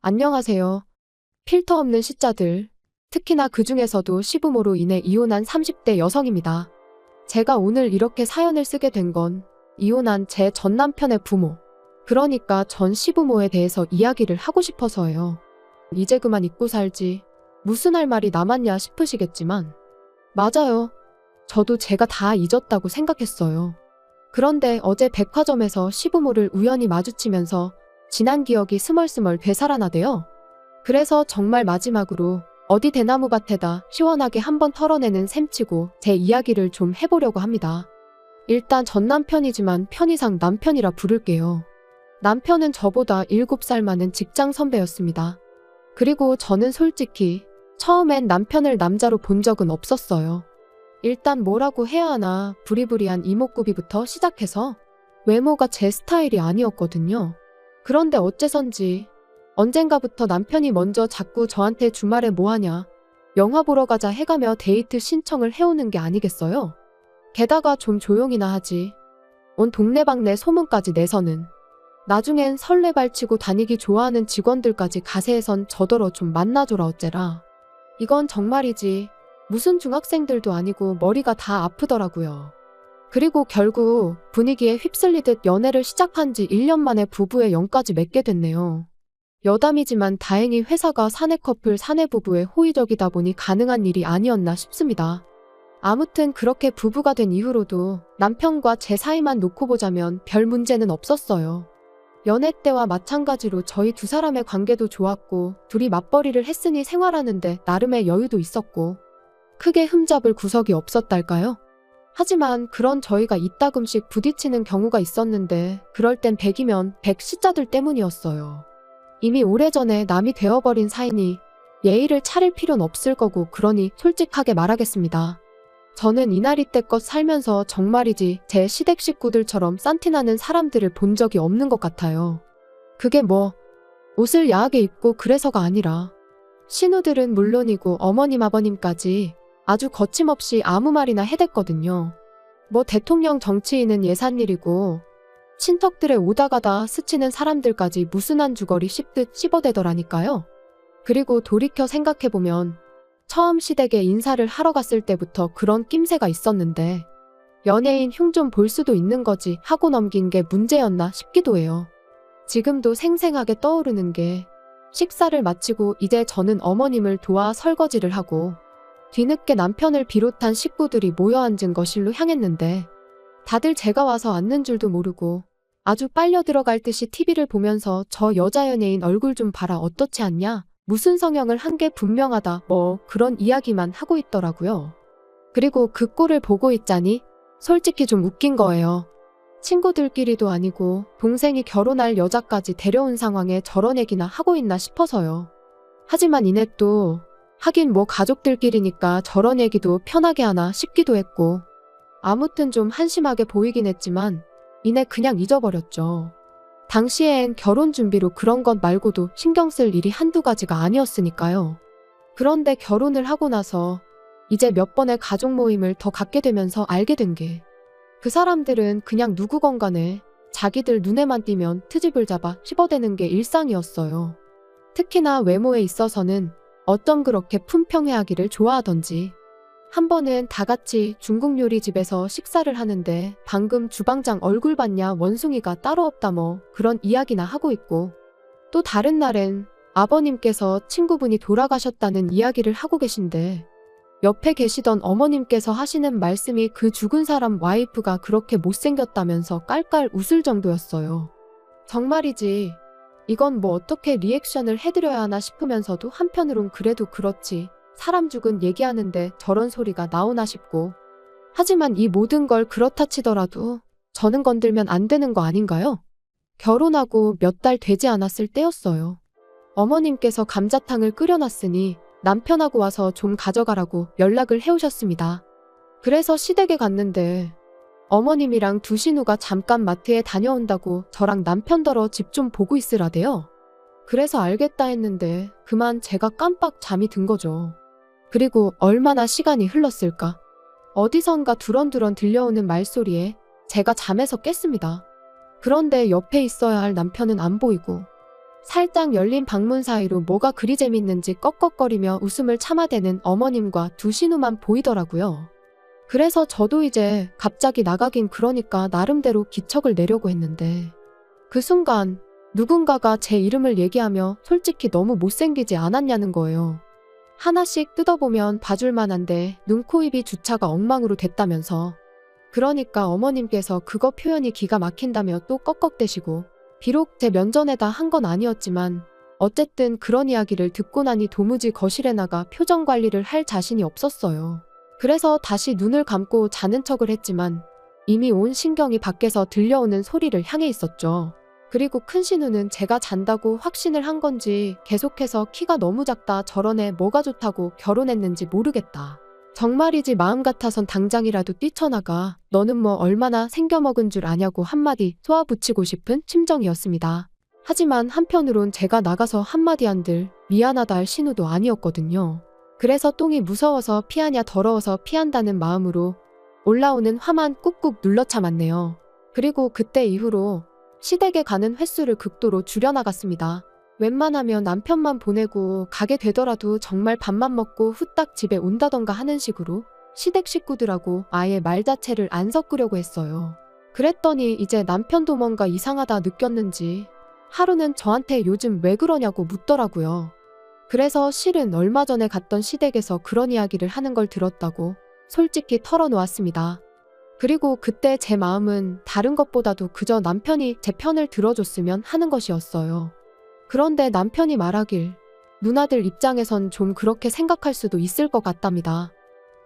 안녕하세요. 필터 없는 시자들, 특히나 그 중에서도 시부모로 인해 이혼한 30대 여성입니다. 제가 오늘 이렇게 사연을 쓰게 된 건 이혼한 제 전 남편의 부모, 그러니까 전 시부모에 대해서 이야기를 하고 싶어서예요. 이제 그만 잊고 살지. 무슨 할 말이 남았냐 싶으시겠지만, 맞아요. 저도 제가 다 잊었다고 생각했어요. 그런데 어제 백화점에서 시부모를 우연히 마주치면서 지난 기억이 스멀스멀 되살아나대요. 그래서 정말 마지막으로 어디 대나무밭에다 시원하게 한번 털어내는 셈치고 제 이야기를 좀 해보려고 합니다. 일단 전 남편이지만 편의상 남편이라 부를게요. 남편은 저보다 7살 많은 직장 선배였습니다. 그리고 저는 솔직히 처음엔 남편을 남자로 본 적은 없었어요. 일단 뭐라고 해야 하나 부리부리한 이목구비부터 시작해서 외모가 제 스타일이 아니었거든요. 그런데 어째선지 언젠가부터 남편이 먼저 자꾸 저한테 주말에 뭐하냐, 영화 보러 가자 해가며 데이트 신청을 해오는 게 아니겠어요? 게다가 좀 조용히나 하지. 온 동네방네 소문까지 내서는 나중엔 설레발치고 다니기 좋아하는 직원들까지 가세해선 저더러 좀 만나줘라 어째라. 이건 정말이지 무슨 중학생들도 아니고 머리가 다 아프더라고요. 그리고 결국 분위기에 휩쓸리듯 연애를 시작한 지 1년 만에 부부의 영까지 맺게 됐네요. 여담이지만 다행히 회사가 사내 커플 사내 부부에 호의적이다 보니 가능한 일이 아니었나 싶습니다. 아무튼 그렇게 부부가 된 이후로도 남편과 제 사이만 놓고 보자면 별 문제는 없었어요. 연애 때와 마찬가지로 저희 두 사람의 관계도 좋았고 둘이 맞벌이를 했으니 생활하는데 나름의 여유도 있었고 크게 흠잡을 구석이 없었달까요? 하지만 그런 저희가 이따금씩 부딪히는 경우가 있었는데 그럴 땐 100이면 100 시자들 때문이었어요. 이미 오래전에 남이 되어버린 사이니 예의를 차릴 필요는 없을 거고 그러니 솔직하게 말하겠습니다. 저는 이날이때껏 살면서 정말이지 제 시댁 식구들처럼 싼티나는 사람들을 본 적이 없는 것 같아요. 그게 뭐 옷을 야하게 입고 그래서가 아니라 신우들은 물론이고 어머님 아버님까지 아주 거침없이 아무 말이나 해댔거든요. 뭐 대통령 정치인은 예산일이고 친척들의 오다가다 스치는 사람들까지 무슨 한 주거리 씹듯 씹어대더라니까요. 그리고 돌이켜 생각해보면 처음 시댁에 인사를 하러 갔을 때부터 그런 낌새가 있었는데 연예인 흉 좀 볼 수도 있는 거지 하고 넘긴 게 문제였나 싶기도 해요. 지금도 생생하게 떠오르는 게 식사를 마치고 이제 저는 어머님을 도와 설거지를 하고 뒤늦게 남편을 비롯한 식구들이 모여 앉은 거실로 향했는데 다들 제가 와서 앉는 줄도 모르고 아주 빨려 들어갈 듯이 TV를 보면서 저 여자 연예인 얼굴 좀 봐라 어떻지 않냐? 무슨 성형을 한 게 분명하다 뭐 그런 이야기만 하고 있더라고요. 그리고 그 꼴을 보고 있자니 솔직히 좀 웃긴 거예요. 친구들끼리도 아니고 동생이 결혼할 여자까지 데려온 상황에 저런 얘기나 하고 있나 싶어서요. 하지만 이내 또 하긴 뭐 가족들끼리니까 저런 얘기도 편하게 하나 싶기도 했고 아무튼 좀 한심하게 보이긴 했지만 이내 그냥 잊어버렸죠. 당시엔 결혼 준비로 그런 것 말고도 신경 쓸 일이 한두 가지가 아니었으니까요. 그런데 결혼을 하고 나서 이제 몇 번의 가족 모임을 더 갖게 되면서 알게 된 게 그 사람들은 그냥 누구건 간에 자기들 눈에만 띄면 트집을 잡아 씹어대는 게 일상이었어요. 특히나 외모에 있어서는 어쩜 그렇게 품평회하기를 좋아하던지. 한 번은 다 같이 중국 요리집에서 식사를 하는데 방금 주방장 얼굴 봤냐 원숭이가 따로 없다 뭐 그런 이야기나 하고 있고 또 다른 날엔 아버님께서 친구분이 돌아가셨다는 이야기를 하고 계신데 옆에 계시던 어머님께서 하시는 말씀이 그 죽은 사람 와이프가 그렇게 못생겼다면서 깔깔 웃을 정도였어요. 정말이지 이건 뭐 어떻게 리액션을 해드려야 하나 싶으면서도 한편으론 그래도 그렇지 사람 죽은 얘기하는데 저런 소리가 나오나 싶고 하지만 이 모든 걸 그렇다 치더라도 저는 건들면 안 되는 거 아닌가요? 결혼하고 몇 달 되지 않았을 때였어요. 어머님께서 감자탕을 끓여놨으니 남편하고 와서 좀 가져가라고 연락을 해오셨습니다. 그래서 시댁에 갔는데 어머님이랑 두 신우가 잠깐 마트에 다녀온다고 저랑 남편더러 집 좀 보고 있으라대요. 그래서 알겠다 했는데 그만 제가 깜빡 잠이 든 거죠. 그리고 얼마나 시간이 흘렀을까. 어디선가 두런두런 들려오는 말소리에 제가 잠에서 깼습니다. 그런데 옆에 있어야 할 남편은 안 보이고 살짝 열린 방문 사이로 뭐가 그리 재밌는지 꺽꺽거리며 웃음을 참아대는 어머님과 두 신우만 보이더라고요. 그래서 저도 이제 갑자기 나가긴 그러니까 나름대로 기척을 내려고 했는데 그 순간 누군가가 제 이름을 얘기하며 솔직히 너무 못생기지 않았냐는 거예요. 하나씩 뜯어보면 봐줄 만한데 눈, 코, 입이 주차가 엉망으로 됐다면서. 그러니까 어머님께서 그거 표현이 기가 막힌다며 또 꺽꺽대시고, 비록 제 면전에다 한 건 아니었지만 어쨌든 그런 이야기를 듣고 나니 도무지 거실에 나가 표정 관리를 할 자신이 없었어요. 그래서 다시 눈을 감고 자는 척을 했지만 이미 온 신경이 밖에서 들려오는 소리를 향해 있었죠. 그리고 큰 신우는 제가 잔다고 확신을 한 건지 계속해서 키가 너무 작다, 저런 애 뭐가 좋다고 결혼했는지 모르겠다. 정말이지 마음 같아선 당장이라도 뛰쳐나가. 너는 뭐 얼마나 생겨먹은 줄 아냐고 한마디 쏘아붙이고 싶은 심정이었습니다. 하지만 한편으론 제가 나가서 한마디 한들 미안하다 할 신우도 아니었거든요. 그래서 똥이 무서워서 피하냐 더러워서 피한다는 마음으로 올라오는 화만 꾹꾹 눌러 참았네요. 그리고 그때 이후로 시댁에 가는 횟수를 극도로 줄여나갔습니다. 웬만하면 남편만 보내고 가게 되더라도 정말 밥만 먹고 후딱 집에 온다던가 하는 식으로 시댁 식구들하고 아예 말 자체를 안 섞으려고 했어요. 그랬더니 이제 남편도 뭔가 이상하다 느꼈는지 하루는 저한테 요즘 왜 그러냐고 묻더라고요. 그래서 실은 얼마 전에 갔던 시댁에서 그런 이야기를 하는 걸 들었다고 솔직히 털어놓았습니다. 그리고 그때 제 마음은 다른 것보다도 그저 남편이 제 편을 들어줬으면 하는 것이었어요. 그런데 남편이 말하길 누나들 입장에선 좀 그렇게 생각할 수도 있을 것 같답니다.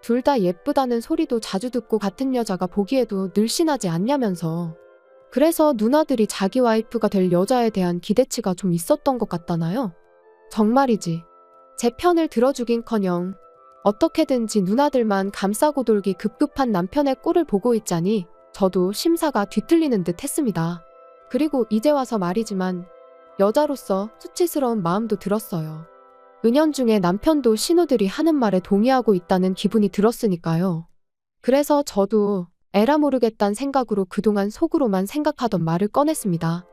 둘 다 예쁘다는 소리도 자주 듣고 같은 여자가 보기에도 늘씬하지 않냐면서. 그래서 누나들이 자기 와이프가 될 여자에 대한 기대치가 좀 있었던 것 같다나요? 정말이지. 제 편을 들어주긴커녕 어떻게든지 누나들만 감싸고 돌기 급급한 남편의 꼴을 보고 있자니 저도 심사가 뒤틀리는 듯 했습니다. 그리고 이제 와서 말이지만 여자로서 수치스러운 마음도 들었어요. 은연중에 남편도 신우들이 하는 말에 동의하고 있다는 기분이 들었으니까요. 그래서 저도 에라 모르겠다는 생각으로 그동안 속으로만 생각하던 말을 꺼냈습니다.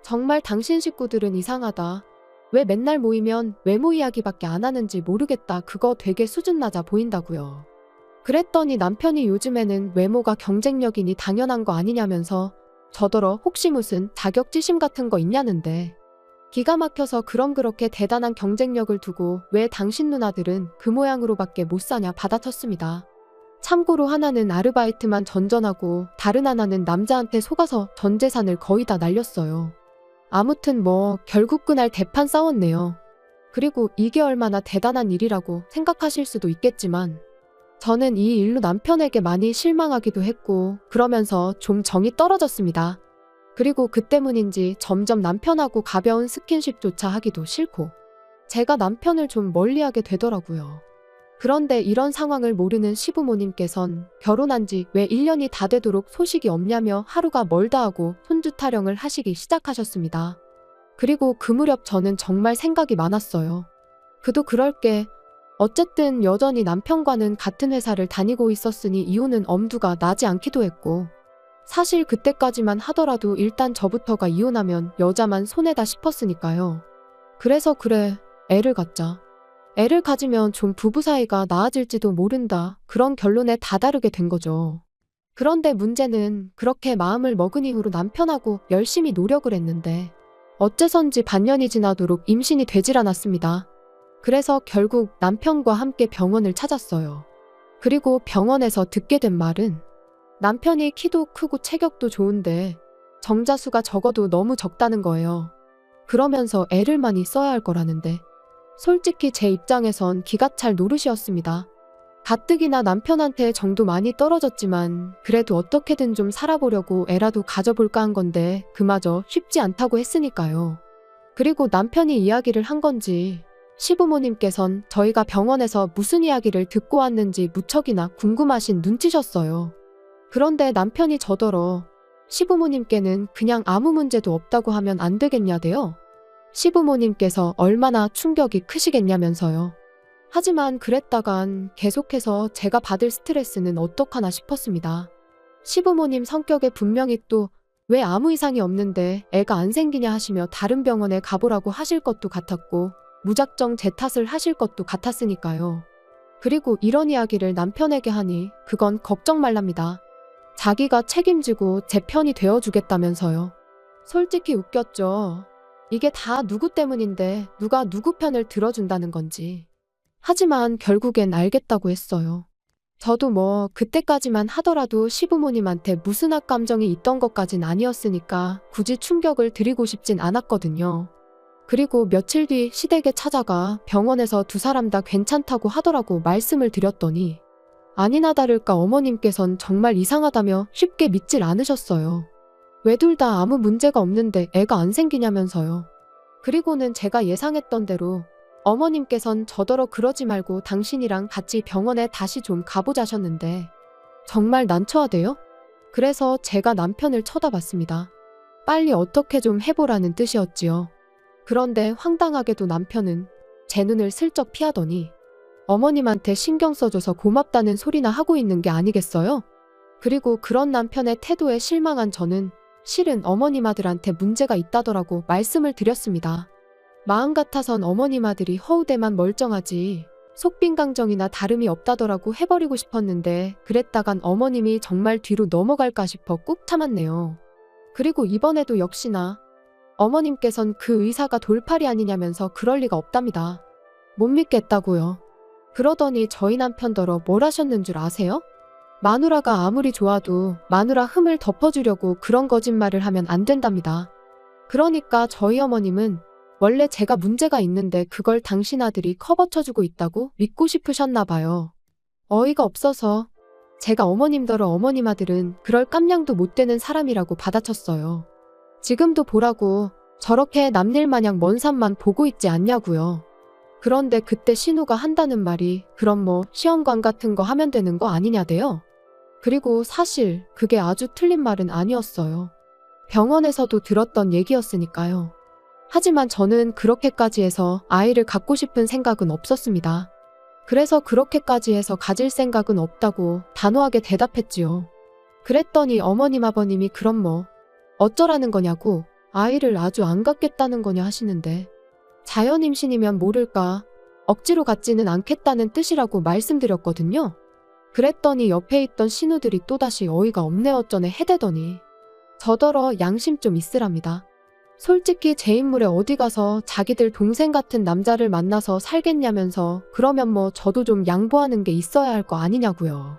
정말 당신 식구들은 이상하다. 왜 맨날 모이면 외모 이야기밖에 안 하는지 모르겠다. 그거 되게 수준 낮아 보인다고요. 그랬더니 남편이 요즘에는 외모가 경쟁력이니 당연한 거 아니냐면서 저더러 혹시 무슨 자격지심 같은 거 있냐는데 기가 막혀서 그럼 그렇게 대단한 경쟁력을 두고 왜 당신 누나들은 그 모양으로밖에 못 사냐 받아쳤습니다. 참고로 하나는 아르바이트만 전전하고 다른 하나는 남자한테 속아서 전 재산을 거의 다 날렸어요. 아무튼 뭐 결국 그날 대판 싸웠네요. 그리고 이게 얼마나 대단한 일이라고 생각하실 수도 있겠지만 저는 이 일로 남편에게 많이 실망하기도 했고 그러면서 좀 정이 떨어졌습니다. 그리고 그 때문인지 점점 남편하고 가벼운 스킨십조차 하기도 싫고 제가 남편을 좀 멀리하게 되더라고요. 그런데 이런 상황을 모르는 시부모님께선 결혼한 지 왜 1년이 다 되도록 소식이 없냐며 하루가 멀다 하고 손주 타령을 하시기 시작하셨습니다. 그리고 그 무렵 저는 정말 생각이 많았어요. 그도 그럴게. 어쨌든 여전히 남편과는 같은 회사를 다니고 있었으니 이혼은 엄두가 나지 않기도 했고 사실 그때까지만 하더라도 일단 저부터가 이혼하면 여자만 손해다 싶었으니까요. 그래서 그래, 애를 갖자. 애를 가지면 좀 부부 사이가 나아질지도 모른다. 그런 결론에 다다르게 된 거죠. 그런데 문제는 그렇게 마음을 먹은 이후로 남편하고 열심히 노력을 했는데 어째선지 반년이 지나도록 임신이 되질 않았습니다. 그래서 결국 남편과 함께 병원을 찾았어요. 그리고 병원에서 듣게 된 말은 남편이 키도 크고 체격도 좋은데 정자수가 적어도 너무 적다는 거예요. 그러면서 애를 많이 써야 할 거라는데 솔직히 제 입장에선 기가 찰 노릇이었습니다. 가뜩이나 남편한테 정도 많이 떨어졌지만 그래도 어떻게든 좀 살아보려고 애라도 가져볼까 한 건데 그마저 쉽지 않다고 했으니까요. 그리고 남편이 이야기를 한 건지 시부모님께선 저희가 병원에서 무슨 이야기를 듣고 왔는지 무척이나 궁금하신 눈치셨어요. 그런데 남편이 저더러 시부모님께는 그냥 아무 문제도 없다고 하면 안 되겠냐대요. 시부모님께서 얼마나 충격이 크시겠냐면서요. 하지만 그랬다간 계속해서 제가 받을 스트레스는 어떡하나 싶었습니다. 시부모님 성격에 분명히 또 왜 아무 이상이 없는데 애가 안 생기냐 하시며 다른 병원에 가보라고 하실 것도 같았고 무작정 제 탓을 하실 것도 같았으니까요. 그리고 이런 이야기를 남편에게 하니 그건 걱정 말랍니다. 자기가 책임지고 제 편이 되어주겠다면서요. 솔직히 웃겼죠. 이게 다 누구 때문인데 누가 누구 편을 들어준다는 건지. 하지만 결국엔 알겠다고 했어요. 저도 뭐 그때까지만 하더라도 시부모님한테 무슨 악감정이 있던 것까진 아니었으니까 굳이 충격을 드리고 싶진 않았거든요. 그리고 며칠 뒤 시댁에 찾아가 병원에서 두 사람 다 괜찮다고 하더라고 말씀을 드렸더니 아니나 다를까 어머님께선 정말 이상하다며 쉽게 믿질 않으셨어요. 왜 둘 다 아무 문제가 없는데 애가 안 생기냐면서요. 그리고는 제가 예상했던 대로 어머님께선 저더러 그러지 말고 당신이랑 같이 병원에 다시 좀 가보자셨는데 정말 난처하대요? 그래서 제가 남편을 쳐다봤습니다. 빨리 어떻게 좀 해보라는 뜻이었지요. 그런데 황당하게도 남편은 제 눈을 슬쩍 피하더니 어머님한테 신경 써줘서 고맙다는 소리나 하고 있는 게 아니겠어요? 그리고 그런 남편의 태도에 실망한 저는 실은 어머님 아들한테 문제가 있다더라고 말씀을 드렸습니다. 마음 같아선 어머님 아들이 허우대만 멀쩡하지 속빈강정이나 다름이 없다더라고 해버리고 싶었는데 그랬다간 어머님이 정말 뒤로 넘어갈까 싶어 꾹 참았네요. 그리고 이번에도 역시나 어머님께선 그 의사가 돌팔이 아니냐면서 그럴 리가 없답니다. 못 믿겠다고요. 그러더니 저희 남편더러 뭘 하셨는 줄 아세요? 마누라가 아무리 좋아도 마누라 흠을 덮어주려고 그런 거짓말을 하면 안 된답니다. 그러니까 저희 어머님은 원래 제가 문제가 있는데 그걸 당신 아들이 커버쳐주고 있다고 믿고 싶으셨나 봐요. 어이가 없어서 제가 어머님더러 어머님 아들은 그럴 깜냥도 못 되는 사람이라고 받아쳤어요. 지금도 보라고 저렇게 남일 마냥 먼 산만 보고 있지 않냐고요. 그런데 그때 신우가 한다는 말이 그럼 뭐 시험관 같은 거 하면 되는 거 아니냐대요. 그리고 사실 그게 아주 틀린 말은 아니었어요. 병원에서도 들었던 얘기였으니까요. 하지만 저는 그렇게까지 해서 아이를 갖고 싶은 생각은 없었습니다. 그래서 그렇게까지 해서 가질 생각은 없다고 단호하게 대답했지요. 그랬더니 어머님 아버님이 그럼 뭐 어쩌라는 거냐고 아이를 아주 안 갖겠다는 거냐 하시는데 자연 임신이면 모를까 억지로 갖지는 않겠다는 뜻이라고 말씀드렸거든요. 그랬더니 옆에 있던 신우들이 또다시 어이가 없네 어쩌네 해대더니 저더러 양심 좀 있으랍니다. 솔직히 제 인물에 어디 가서 자기들 동생 같은 남자를 만나서 살겠냐면서 그러면 뭐 저도 좀 양보하는 게 있어야 할 거 아니냐고요.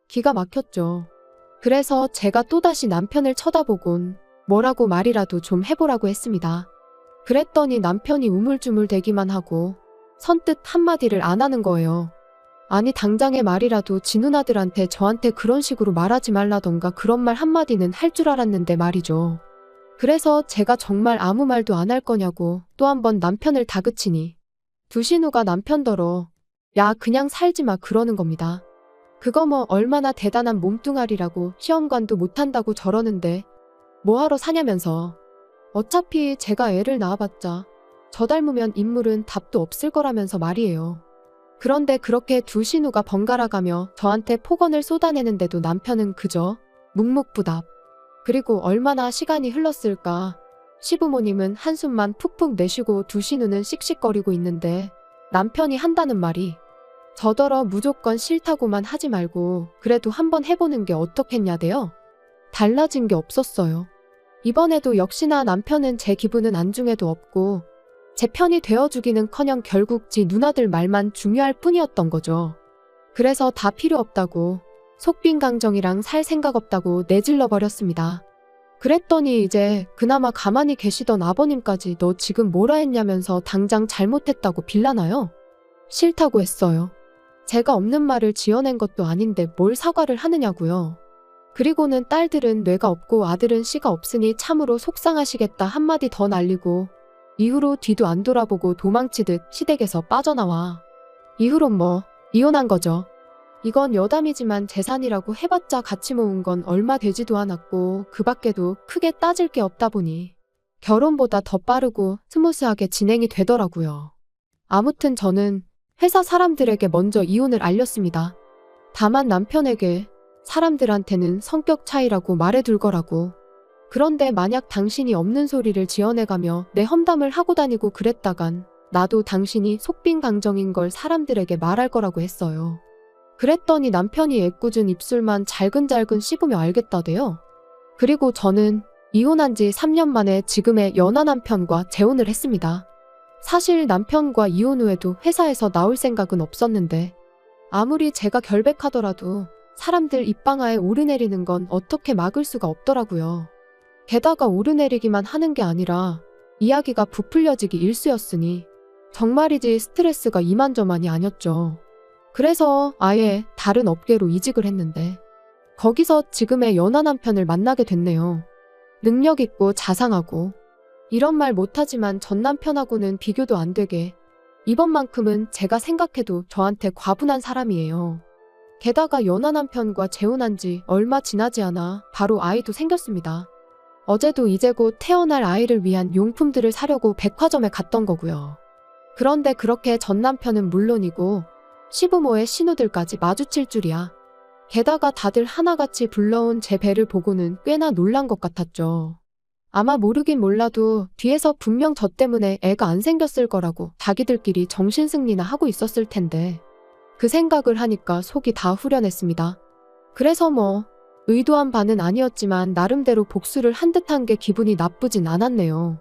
기가 막혔죠. 그래서 제가 또다시 남편을 쳐다보곤 뭐라고 말이라도 좀 해보라고 했습니다. 그랬더니 남편이 우물쭈물 대기만 하고 선뜻 한마디를 안 하는 거예요. 아니 당장의 말이라도 지 누나들한테 저한테 그런 식으로 말하지 말라던가 그런 말 한마디는 할 줄 알았는데 말이죠. 그래서 제가 정말 아무 말도 안 할 거냐고 또 한 번 남편을 다그치니 두 신우가 남편더러 야 그냥 살지 마 그러는 겁니다. 그거 뭐 얼마나 대단한 몸뚱아리라고 시험관도 못한다고 저러는데 뭐하러 사냐면서 어차피 제가 애를 낳아봤자 저 닮으면 인물은 답도 없을 거라면서 말이에요. 그런데 그렇게 두 신우가 번갈아가며 저한테 폭언을 쏟아내는데도 남편은 그저 묵묵부답. 그리고 얼마나 시간이 흘렀을까. 시부모님은 한숨만 푹푹 내쉬고 두 신우는 씩씩거리고 있는데 남편이 한다는 말이 저더러 무조건 싫다고만 하지 말고 그래도 한번 해보는 게 어떻겠냐대요. 달라진 게 없었어요. 이번에도 역시나 남편은 제 기분은 안중에도 없고 제 편이 되어주기는커녕 결국 지 누나들 말만 중요할 뿐이었던 거죠. 그래서 다 필요 없다고 속빈강정이랑 살 생각 없다고 내질러 버렸습니다. 그랬더니 이제 그나마 가만히 계시던 아버님까지 너 지금 뭐라 했냐면서 당장 잘못했다고 빌라나요? 싫다고 했어요. 제가 없는 말을 지어낸 것도 아닌데 뭘 사과를 하느냐고요. 그리고는 딸들은 뇌가 없고 아들은 씨가 없으니 참으로 속상하시겠다 한마디 더 날리고 이후로 뒤도 안 돌아보고 도망치듯 시댁에서 빠져나와. 이후론 뭐 이혼한 거죠. 이건 여담이지만 재산이라고 해봤자 같이 모은 건 얼마 되지도 않았고 그 밖에도 크게 따질 게 없다 보니 결혼보다 더 빠르고 스무스하게 진행이 되더라고요. 아무튼 저는 회사 사람들에게 먼저 이혼을 알렸습니다. 다만 남편에게 사람들한테는 성격 차이라고 말해둘 거라고. 그런데 만약 당신이 없는 소리를 지어내가며 내 험담을 하고 다니고 그랬다간 나도 당신이 속빈 강정인 걸 사람들에게 말할 거라고 했어요. 그랬더니 남편이 애꿎은 입술만 잘근잘근 씹으며 알겠다대요. 그리고 저는 이혼한 지 3년 만에 지금의 연하 남편과 재혼을 했습니다. 사실 남편과 이혼 후에도 회사에서 나올 생각은 없었는데 아무리 제가 결백하더라도 사람들 입방아에 오르내리는 건 어떻게 막을 수가 없더라고요. 게다가 오르내리기만 하는 게 아니라 이야기가 부풀려지기 일쑤였으니 정말이지 스트레스가 이만저만이 아니었죠. 그래서 아예 다른 업계로 이직을 했는데 거기서 지금의 연하 남편을 만나게 됐네요. 능력 있고 자상하고 이런 말 못하지만 전 남편하고는 비교도 안 되게 이번만큼은 제가 생각해도 저한테 과분한 사람이에요. 게다가 연하 남편과 재혼한 지 얼마 지나지 않아 바로 아이도 생겼습니다. 어제도 이제 곧 태어날 아이를 위한 용품들을 사려고 백화점에 갔던 거고요. 그런데 그렇게 전 남편은 물론이고 시부모의 신우들까지 마주칠 줄이야. 게다가 다들 하나같이 불러온 제 배를 보고는 꽤나 놀란 것 같았죠. 아마 모르긴 몰라도 뒤에서 분명 저 때문에 애가 안 생겼을 거라고 자기들끼리 정신승리나 하고 있었을 텐데 그 생각을 하니까 속이 다 후련했습니다. 그래서 의도한 바는 아니었지만 나름대로 복수를 한 듯한 게 기분이 나쁘진 않았네요.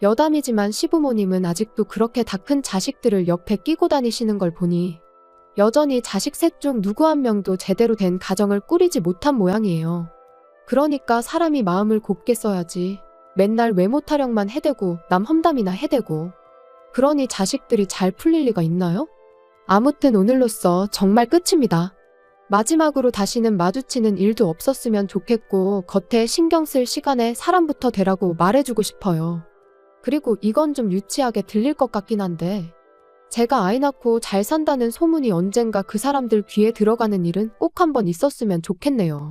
여담이지만 시부모님은 아직도 그렇게 다 큰 자식들을 옆에 끼고 다니시는 걸 보니 여전히 자식 셋 중 누구 한 명도 제대로 된 가정을 꾸리지 못한 모양이에요. 그러니까 사람이 마음을 곱게 써야지 맨날 외모 타령만 해대고 남 험담이나 해대고 그러니 자식들이 잘 풀릴 리가 있나요? 아무튼 오늘로써 정말 끝입니다. 마지막으로 다시는 마주치는 일도 없었으면 좋겠고 겉에 신경 쓸 시간에 사람부터 되라고 말해주고 싶어요. 그리고 이건 좀 유치하게 들릴 것 같긴 한데 제가 아이 낳고 잘 산다는 소문이 언젠가 그 사람들 귀에 들어가는 일은 꼭 한번 있었으면 좋겠네요.